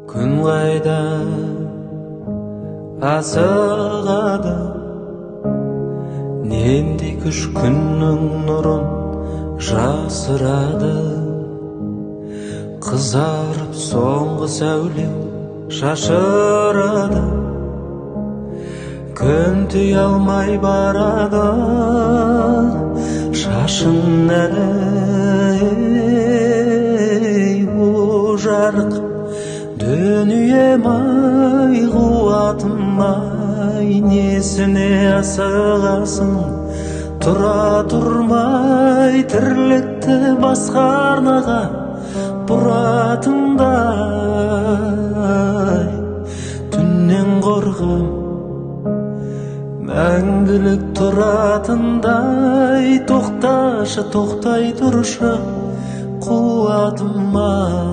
Күн қайда асығады, нендей күш күннің нұрын жасырады. Қызарып соңғы сәуле шашырады, күн түйе алмай барады. Шашын әлі бұ жарық дүнием-ай, қуатым-ай, несіне асығасың? Тұра тұрмай тірлікті басқа арнаға бұратындай. Түннен қорғам мәңгілік тұратындай. Тоқташы, тоқтай тұршы, қуатым-ай.